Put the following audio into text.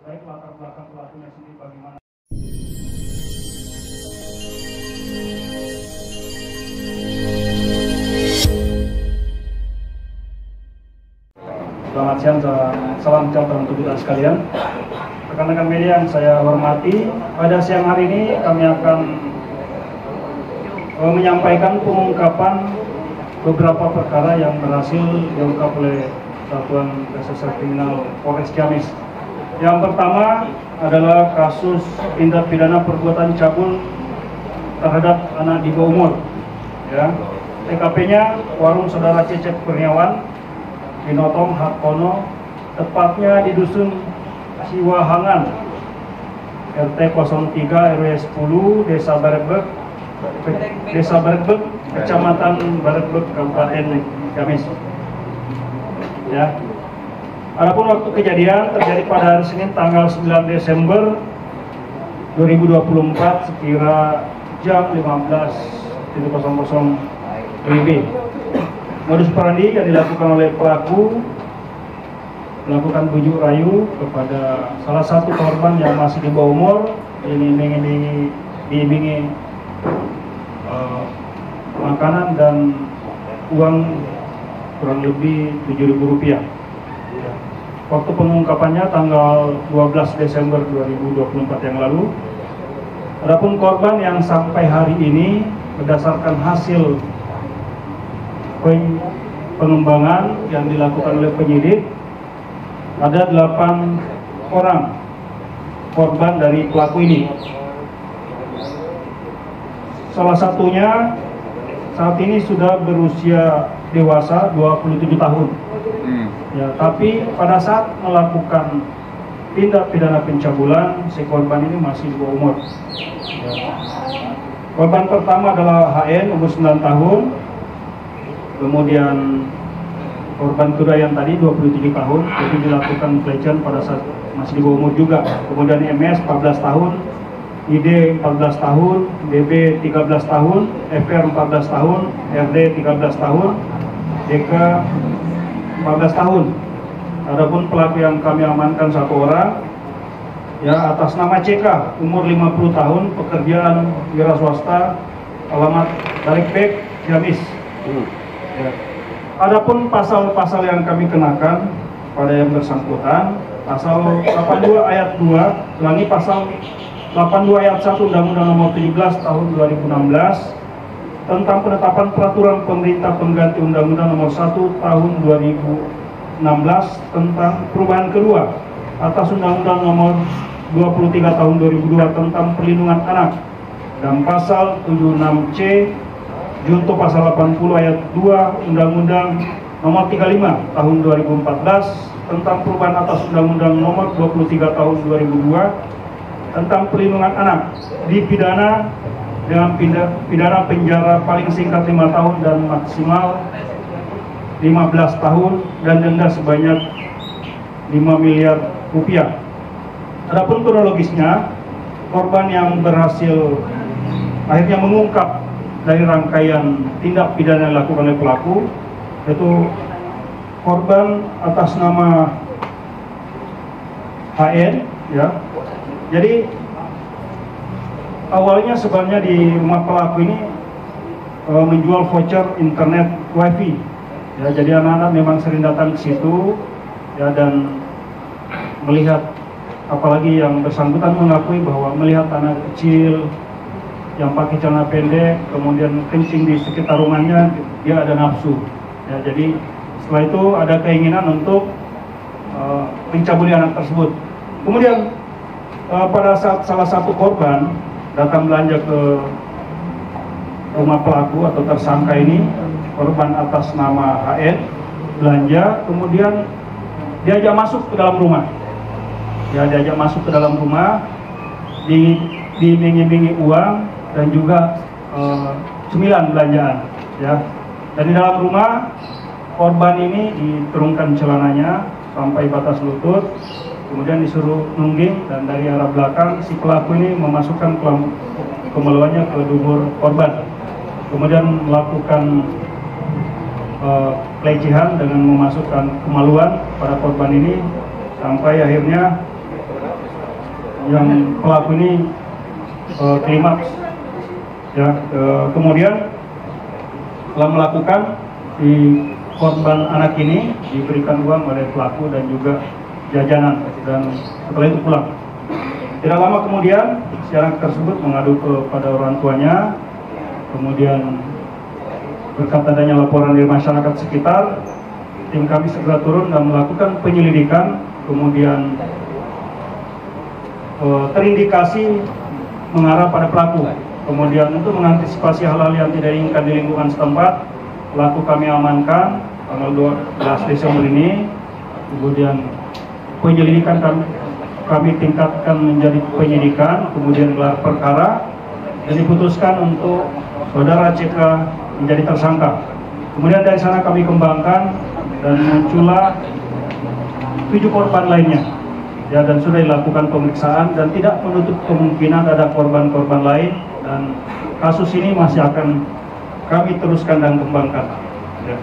baik latar belakang pelakunya sendiri bagaimana. Selamat siang, salam sejahtera untuk kita sekalian. Rekan-rekan media yang saya hormati, pada siang hari ini kami akan menyampaikan pengungkapan beberapa perkara yang berhasil diungkap oleh Satuan Reserse Kriminal Polres Ciamis. Yang pertama adalah kasus tindak pidana perbuatan cabul terhadap anak di bawah umur. Ya. TKP-nya warung saudara Cecep Kurniawan di Notom Hartono, tepatnya di Dusun Siwahangan, RT 03 RW 10 Desa Baretbek, Kecamatan Baretbek, Kabupaten Ciamis. Ya. Adapun waktu kejadian terjadi pada hari Senin tanggal 9 Desember 2024 sekira jam 15.00 WIB. Modus operandi yang dilakukan oleh pelaku melakukan bujuk rayu kepada salah satu korban yang masih di bawah umur, diiming-imingi makanan dan uang kurang lebih Rp7.000. Waktu pengungkapannya tanggal 12 Desember 2024 yang lalu. Adapun korban yang sampai hari ini berdasarkan hasil pengembangan yang dilakukan oleh penyidik, ada 8 orang korban dari pelaku ini. Salah satunya saat ini sudah berusia dewasa 27 tahun. Ya, tapi pada saat melakukan tindak pidana pencabulan, si korban ini masih di bawah umur. Ya. Korban pertama adalah HN, umur 9 tahun. Kemudian korban kedua yang tadi 27 tahun, jadi dilakukan pelecehan pada saat masih di bawah umur juga. Kemudian MS 14 tahun, ID 14 tahun, BB 13 tahun, FR 14 tahun, RD 13 tahun, DK 14 tahun. Adapun pelaku yang kami amankan satu orang, ya, atas nama CK, umur 50 tahun, pekerjaan wira swasta, alamat Baretbek, Ciamis. Ya. Adapun pasal-pasal yang kami kenakan pada yang bersangkutan, pasal 82 ayat 2, ulangi pasal 82 ayat 1 Undang-Undang Nomor 17 Tahun 2016 tentang penetapan peraturan pemerintah pengganti Undang-Undang Nomor 1 Tahun 2016 tentang perubahan kedua atas Undang-Undang Nomor 23 Tahun 2002 tentang perlindungan anak, dan pasal 76C junto pasal 80 ayat 2 Undang-Undang Nomor 35 Tahun 2014 tentang perubahan atas Undang-Undang Nomor 23 Tahun 2002 tentang perlindungan anak, dipidana dengan pidana penjara paling singkat 5 tahun dan maksimal 15 tahun dan denda sebanyak 5 miliar rupiah. Adapun kronologisnya, korban yang berhasil akhirnya mengungkap dari rangkaian tindak pidana yang dilakukan oleh pelaku, yaitu korban atas nama HN, ya. Jadi awalnya sebenarnya di rumah pelaku ini menjual voucher internet wifi, ya. Jadi anak-anak memang sering datang ke situ, ya, dan melihat, apalagi yang bersangkutan mengakui bahwa melihat anak kecil yang pakai celana pendek, kemudian kencing di sekitar rumahnya, dia ada nafsu. Ya, jadi setelah itu ada keinginan untuk mencabuli anak tersebut. Kemudian pada saat salah satu korban datang belanja ke rumah pelaku atau tersangka ini, korban atas nama HN belanja, kemudian diajak masuk ke dalam rumah. Ya, diajak masuk ke dalam rumah, diiming-imingi uang dan juga cemilan belanjaan, ya. Dan di dalam rumah korban ini diturunkan celananya sampai batas lutut, kemudian disuruh nungging, dan dari arah belakang si pelaku ini memasukkan kemaluannya ke dubur korban, kemudian melakukan pelecehan dengan memasukkan kemaluan pada korban ini sampai akhirnya yang pelaku ini klimaks. Ya, kemudian setelah melakukan, si korban anak ini diberikan uang oleh pelaku dan juga jajanan, dan setelah itu pulang. Tidak lama kemudian si anak tersebut mengadu kepada orang tuanya, kemudian berkat adanya laporan dari masyarakat sekitar, tim kami segera turun dan melakukan penyelidikan, kemudian terindikasi mengarah pada pelaku. Kemudian untuk mengantisipasi hal-hal yang tidak diinginkan di lingkungan setempat, pelaku kami amankan tanggal 12 Desember ini. Kemudian penyelidikan kami tingkatkan menjadi penyidikan, kemudian gelar perkara, dan diputuskan untuk saudara CK menjadi tersangka. Kemudian dari sana kami kembangkan dan muncullah 7 korban lainnya. Ya, dan sudah dilakukan pemeriksaan dan tidak menutup kemungkinan ada korban-korban lain, dan kasus ini masih akan kami teruskan dan kembangkan. Ya.